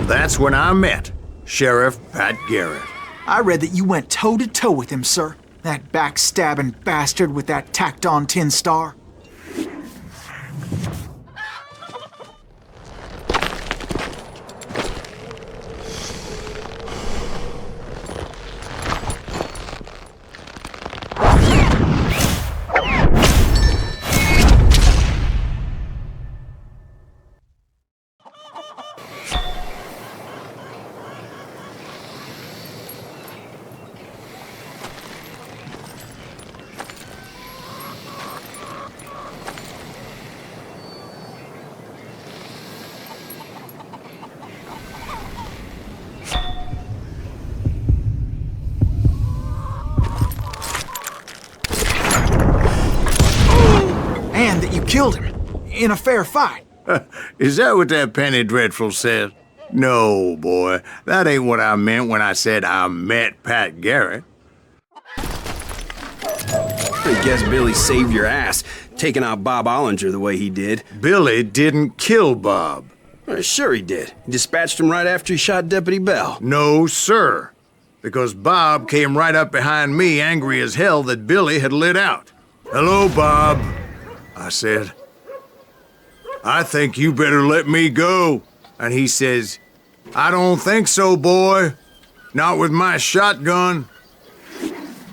That's when I met Sheriff Pat Garrett. I read that you went toe-to-toe with him, sir. That backstabbing bastard with that tacked-on tin star. Killed him in a fair fight. Is that what that Penny Dreadful said? No, boy. That ain't what I meant when I said I met Pat Garrett. I guess Billy saved your ass, taking out Bob Ollinger the way he did. Billy didn't kill Bob. Sure he did. He dispatched him right after he shot Deputy Bell. No, sir. Because Bob came right up behind me, angry as hell that Billy had lit out. Hello, Bob. I said, I think you better let me go. And he says, I don't think so, boy. Not with my shotgun.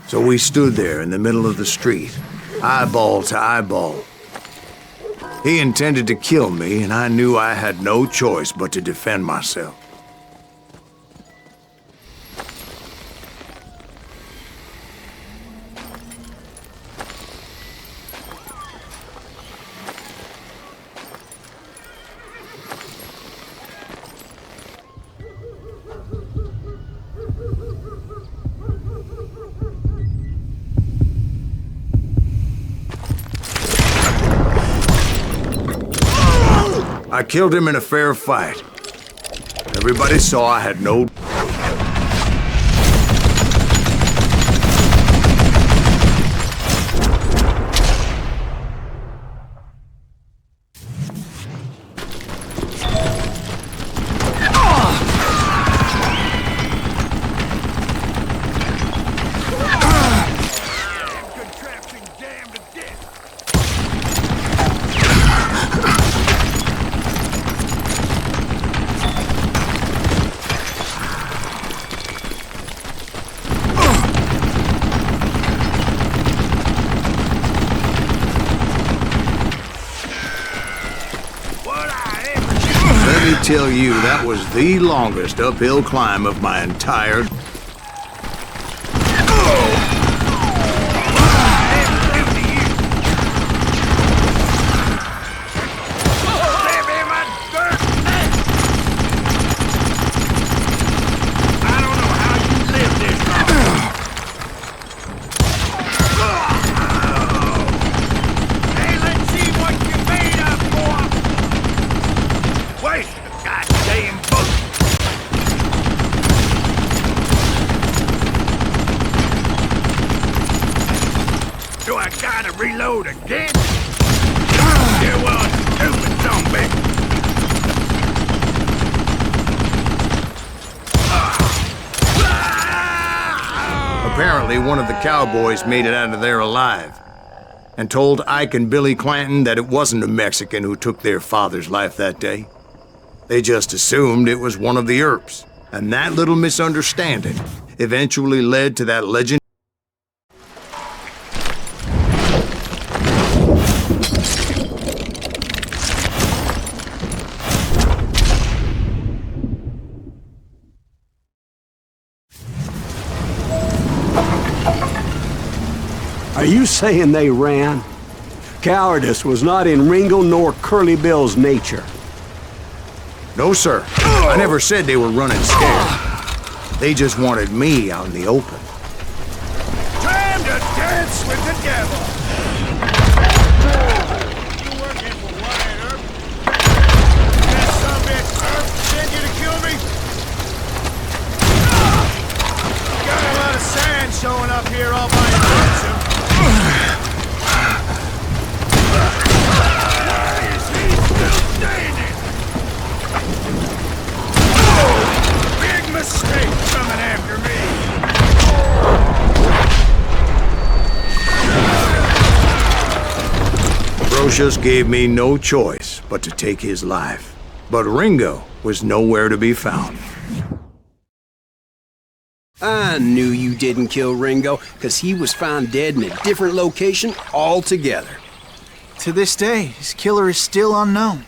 So we stood there in the middle of the street, eyeball to eyeball. He intended to kill me, and I knew I had no choice but to defend myself. I killed him in a fair fight. Everybody saw I had no... tell you that was the longest uphill climb of my entire... Reload again? You are stupid zombie! Apparently, one of the cowboys made it out of there alive and told Ike and Billy Clanton that it wasn't a Mexican who took their father's life that day. They just assumed it was one of the Earps, and that little misunderstanding eventually led to that legend. Are you saying they ran? Cowardice was not in Ringo nor Curly Bill's nature. No, sir. I never said they were running scared. They just wanted me out in the open. Time to dance with the devil! You working for Wyatt Earp? That sumbitch Earp sent you to kill me? Got a lot of sand showing up here all by yourself. Why is he still standing? Lucius gave me no choice but to take his life. But Ringo was nowhere to be found. I knew you didn't kill Ringo, because he was found dead in a different location altogether. To this day, his killer is still unknown.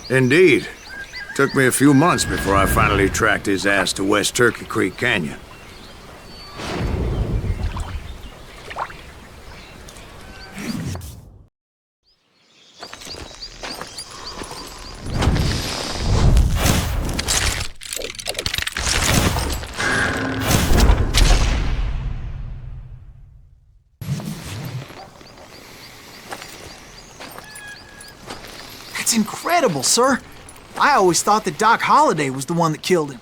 Indeed. Took me a few months before I finally tracked his ass to West Turkey Creek Canyon. That's incredible, sir. I always thought that Doc Holliday was the one that killed him.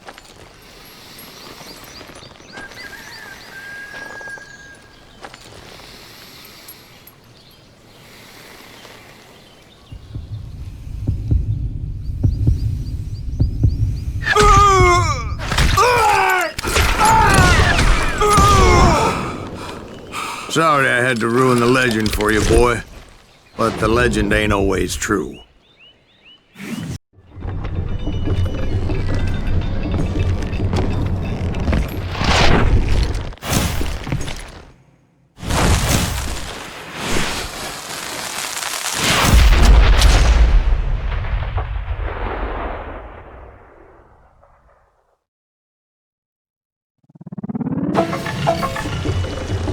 Sorry I had to ruin the legend for you, boy. But the legend ain't always true.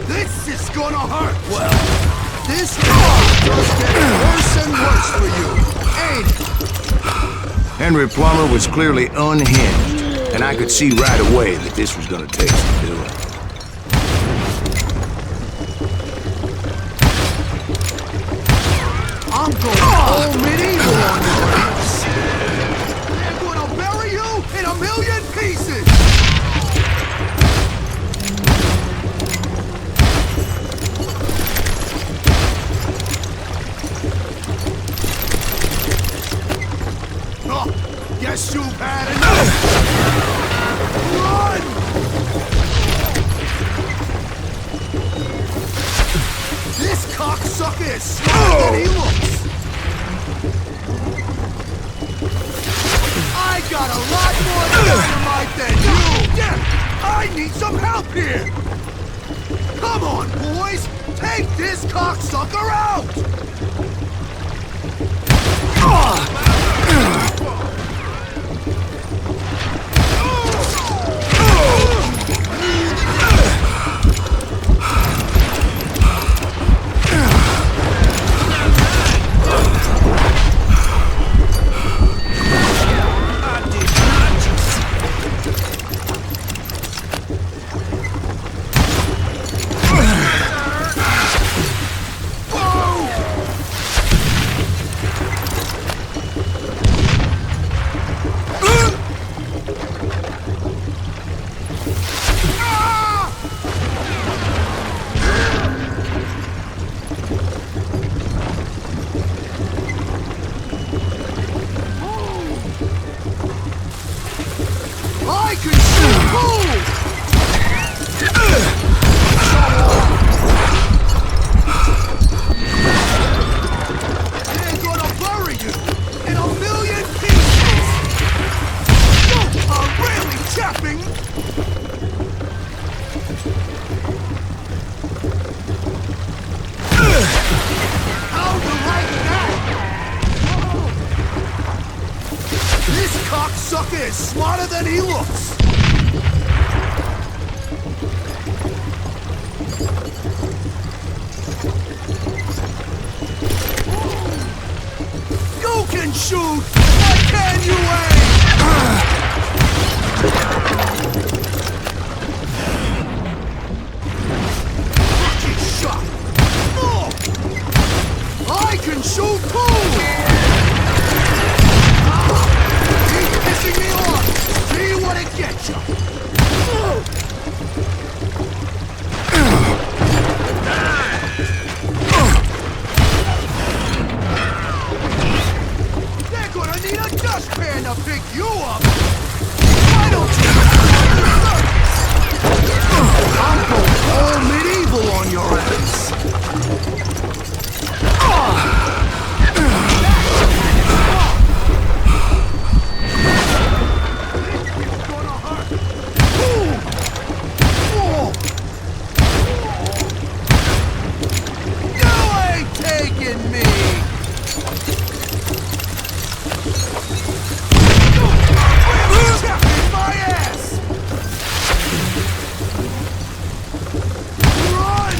This is gonna hurt! Well, this is just getting worse and worse for you, ain't it? Henry Plummer was clearly unhinged, and I could see right away that this was gonna take some doing. I'm going all medieval on your ass. They're gonna bury you in a million pieces! Oh, guess you've had enough! Run! This cocksucker is smarter than he looks! I got a lot more dynamite than you! Yeah, I need some help here! Come on, boys! Take this cocksucker out! I can shoot fools! They're gonna bury you in a million pieces! You are really chapping! How do you like that? This cocksucker is smarter than he looks! You can shoot! But can you aim? Lucky shot! Oh! I can shoot too! He's pissing me off! See what it gets you! They're gonna need a dustpan to kidding me? Kick my ass! Run!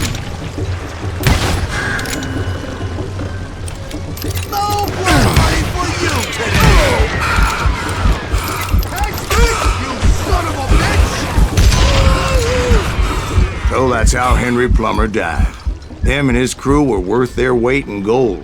No blood money for you today! Catch me, you son of a bitch! So that's how Henry Plummer died. Him and his crew were worth their weight in gold.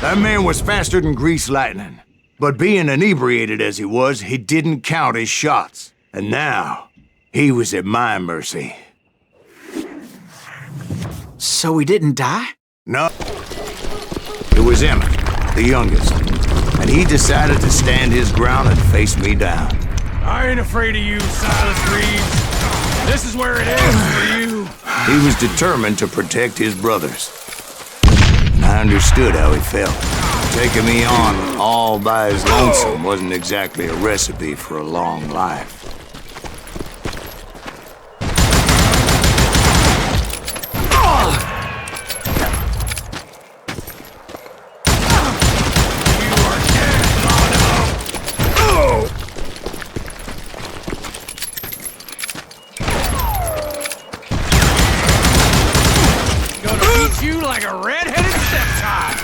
That man was faster than greased lightning. But being inebriated as he was, he didn't count his shots. And now, he was at my mercy. So he didn't die? No. It was Emmett, the youngest. And he decided to stand his ground and face me down. I ain't afraid of you, Silas Reeves. This is where it ends for you. He was determined to protect his brothers. And I understood how he felt. Taking me on all by his lonesome wasn't exactly a recipe for a long life. You like a red-headed stepchild.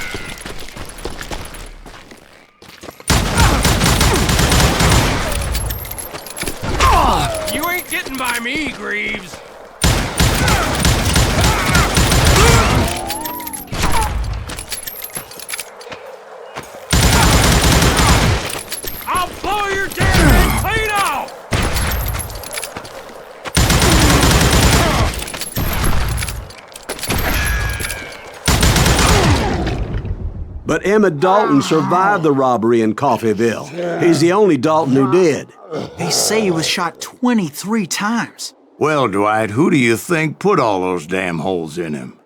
You ain't getting by me, Greaves. I'll blow your damn head clean off. But Emmett Dalton survived the robbery in Coffeyville. He's the only Dalton who did. They say he was shot 23 times. Well, Dwight, who do you think put all those damn holes in him?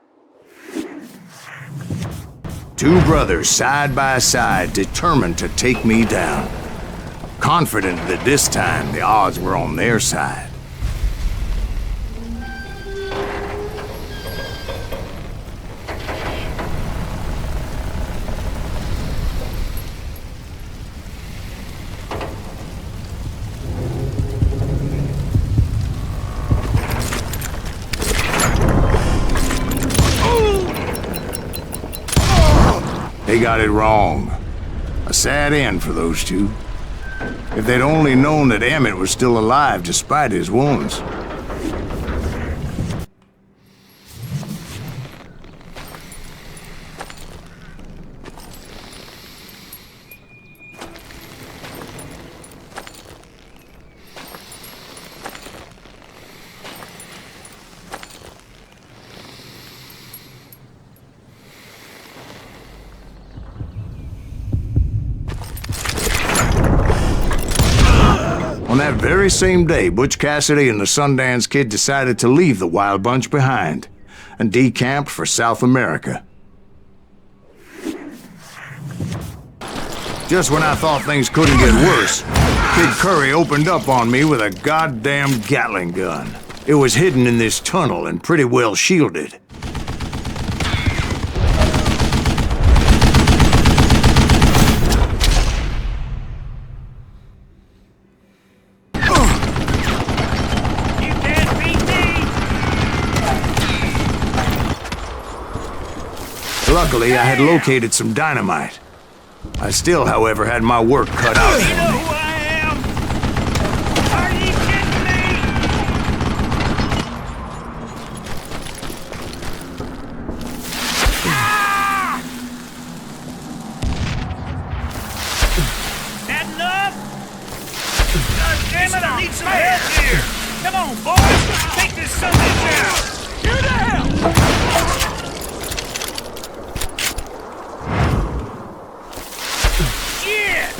Two brothers side by side, determined to take me down. Confident that this time the odds were on their side. They got it wrong. A sad end for those two. If they'd only known that Emmett was still alive despite his wounds. On that very same day, Butch Cassidy and the Sundance Kid decided to leave the Wild Bunch behind and decamped for South America. Just when I thought things couldn't get worse, Kid Curry opened up on me with a goddamn Gatling gun. It was hidden in this tunnel and pretty well shielded. Luckily, I had located some dynamite. I still, however, had my work cut out. You know who I am? Are you kidding me? on, boys! Take this Sundance out! Here the hell! Shit!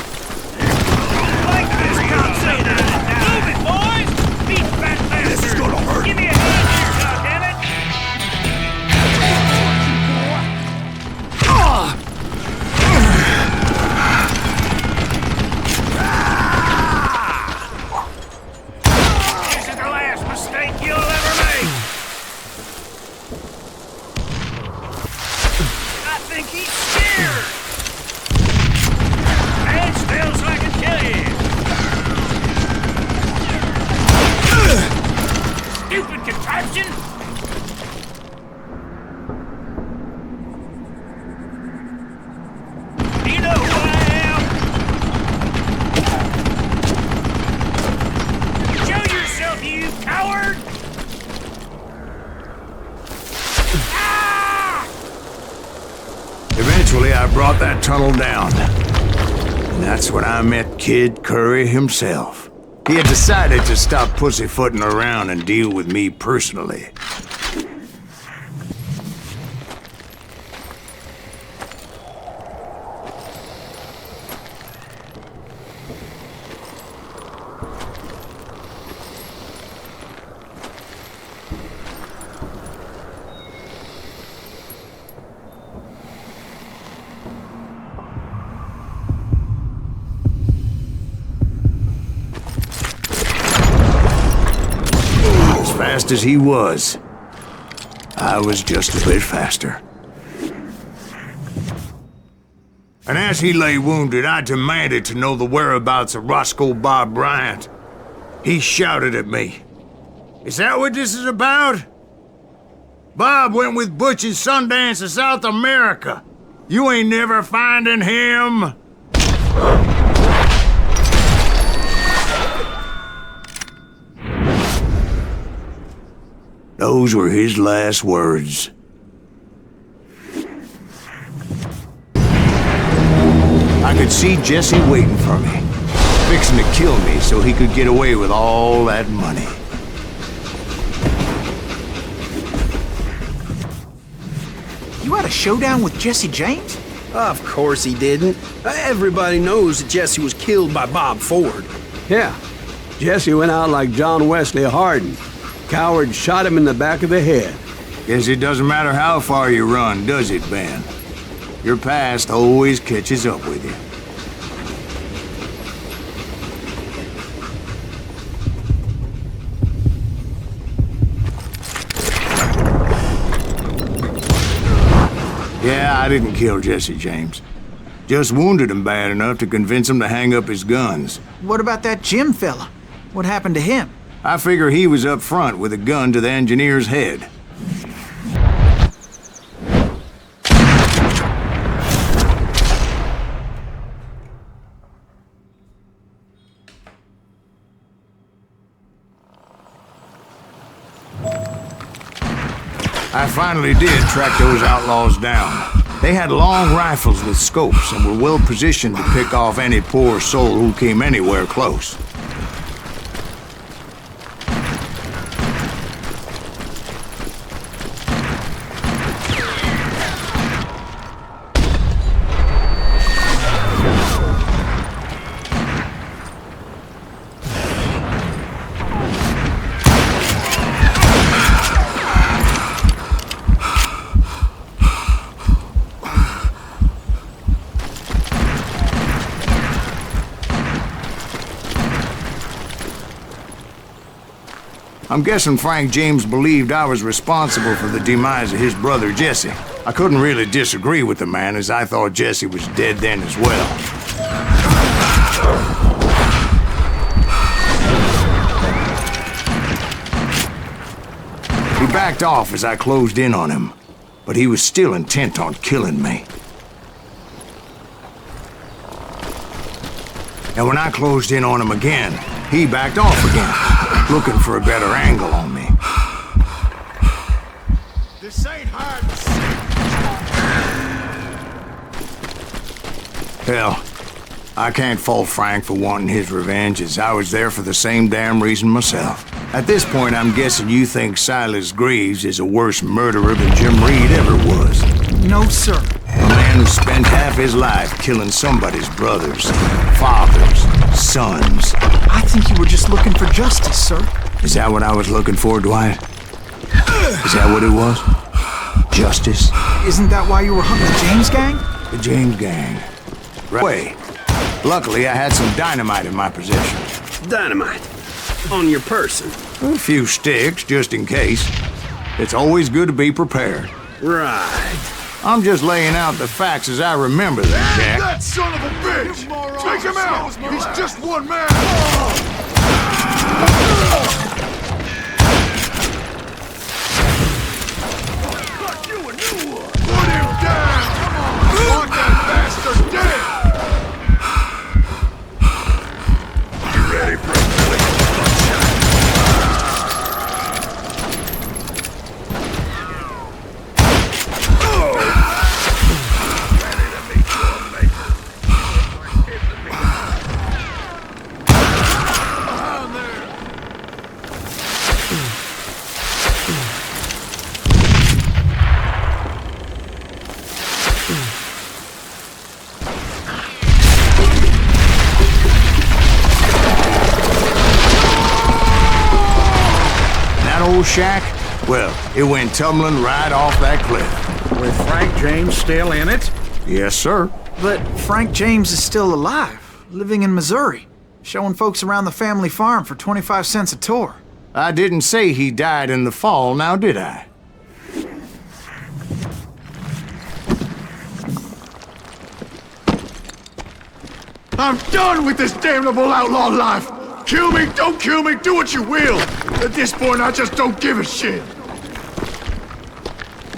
Like this concept! Move it, boys! Beat fat bastard! This is gonna hurt! Give me a hand here, goddammit! This is the last mistake you'll ever make! I think he's scared! Stand still so I can kill you! Stupid contraption! Do you know who I am? Show yourself, you coward! Ah! Eventually, I brought that tunnel down. And that's when I met Kid Curry himself. He had decided to stop pussyfooting around and deal with me personally. Fast as he was, I was just a bit faster. And as he lay wounded, I demanded to know the whereabouts of Roscoe Bob Bryant. He shouted at me. Is that what this is about? Bob went with Butch and Sundance to South America. You ain't never finding him. Those were his last words. I could see Jesse waiting for me, fixing to kill me so he could get away with all that money. You had a showdown with Jesse James? Of course he didn't. Everybody knows that Jesse was killed by Bob Ford. Yeah, Jesse went out like John Wesley Hardin. Coward shot him in the back of the head. Guess it doesn't matter how far you run, does it, Ben? Your past always catches up with you. Yeah, I didn't kill Jesse James. Just wounded him bad enough to convince him to hang up his guns. What about that Jim fella? What happened to him? I figure he was up front with a gun to the engineer's head. I finally did track those outlaws down. They had long rifles with scopes and were well positioned to pick off any poor soul who came anywhere close. I'm guessing Frank James believed I was responsible for the demise of his brother Jesse. I couldn't really disagree with the man, as I thought Jesse was dead then as well. He backed off as I closed in on him, but he was still intent on killing me. And when I closed in on him again, he backed off again, looking for a better angle on me. This ain't hard to see. Hell, I can't fault Frank for wanting his revenge, as I was there for the same damn reason myself. At this point, I'm guessing you think Silas Greaves is a worse murderer than Jim Reed ever was. No, sir. A man who spent half his life killing somebody's brothers, fathers, sons. I think you were just looking for justice, sir. Is that what I was looking for, Dwight? Is that what it was? Justice? Isn't that why you were hunting the James gang? The James gang. Right away. Luckily, I had some dynamite in my possession. Dynamite. On your person. A few sticks, just in case. It's always good to be prepared. Right. I'm just laying out the facts as I remember them, Jack. That son of a bitch! Take him out! He's just one man! Put him down! Come on! Lock that bastard dead! You ready for a belly gunshot? Shack? Well, it went tumbling right off that cliff. With Frank James still in it? Yes, sir. But Frank James is still alive, living in Missouri, showing folks around the family farm for 25 cents a tour. I didn't say he died in the fall, now did I? I'm done with this damnable outlaw life! Kill me, don't kill me, do what you will! At this point, I just don't give a shit!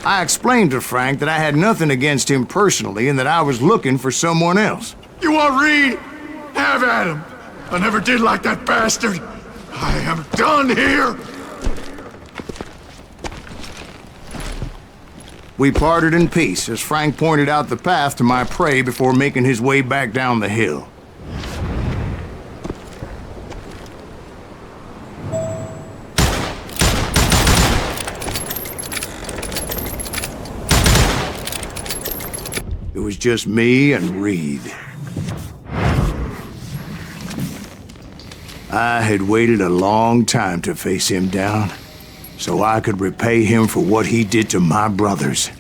I explained to Frank that I had nothing against him personally and that I was looking for someone else. You want Reed? Have at him! I never did like that bastard! I am done here! We parted in peace as Frank pointed out the path to my prey before making his way back down the hill. It was just me and Reed. I had waited a long time to face him down, so I could repay him for what he did to my brothers.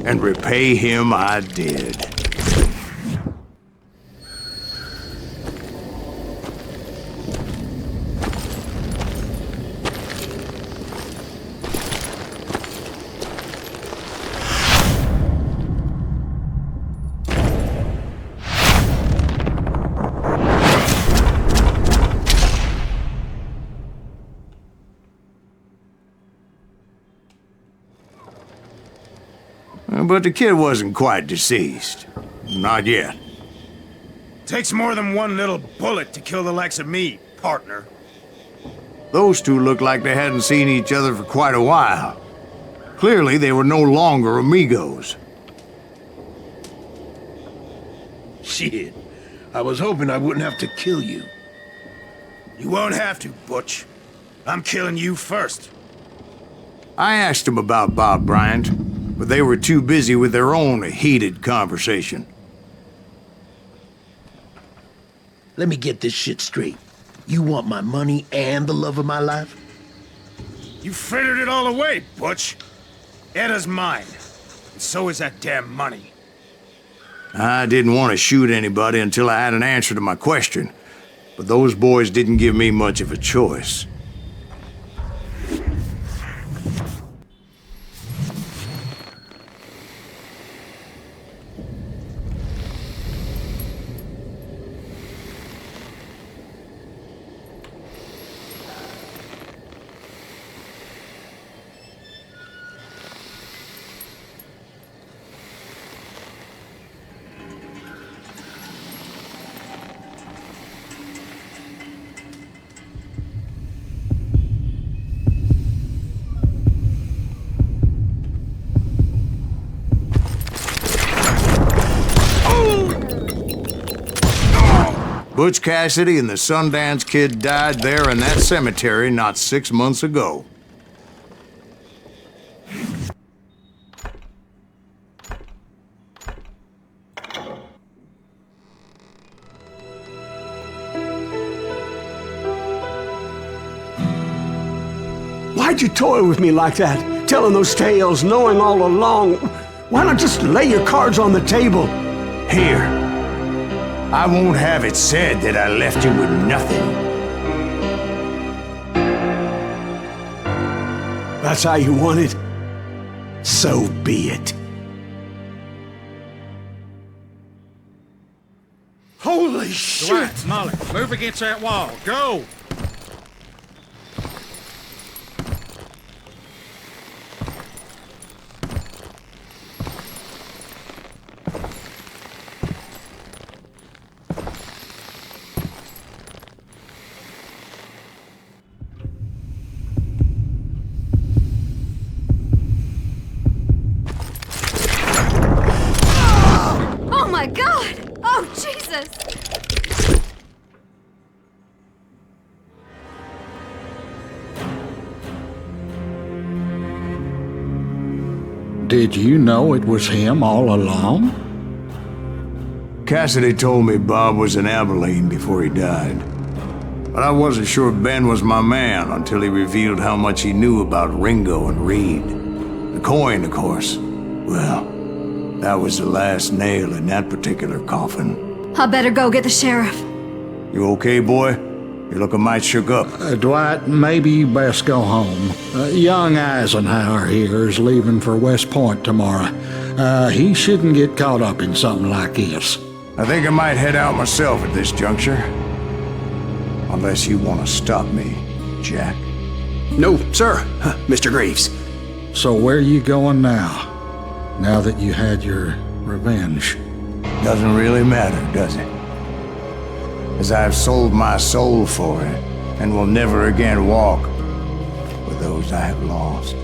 And repay him I did. But the kid wasn't quite deceased. Not yet. Takes more than one little bullet to kill the likes of me, partner. Those two looked like they hadn't seen each other for quite a while. Clearly, they were no longer amigos. Shit. I was hoping I wouldn't have to kill you. You won't have to, Butch. I'm killing you first. I asked them about Bob Bryant, but they were too busy with their own heated conversation. Let me get this shit straight. You want my money and the love of my life? You frittered it all away, Butch. Etta's mine. And so is that damn money. I didn't want to shoot anybody until I had an answer to my question, but those boys didn't give me much of a choice. Butch Cassidy and the Sundance Kid died there in that cemetery not 6 months ago. Why'd you toy with me like that? Telling those tales, knowing all along. Why not just lay your cards on the table? Here. I won't have it said that I left you with nothing. That's how you want it? So be it. Holy shit! Dwight, Molly, move against that wall. Go! Oh my God! Oh, Jesus! Did you know it was him all along? Cassidy told me Bob was in Abilene before he died. But I wasn't sure Ben was my man until he revealed how much he knew about Ringo and Reed. The coin, of course. Well, that was the last nail in that particular coffin. I better go get the sheriff. You okay, boy? You're looking mighty shook up. Dwight, maybe you best go home. Young Eisenhower here is leaving for West Point tomorrow. He shouldn't get caught up in something like this. I think I might head out myself at this juncture. Unless you want to stop me, Jack. No, sir, Mr. Graves. So where are you going now? Now that you had your revenge? Doesn't really matter, does it? As I've sold my soul for it, and will never again walk with those I have lost.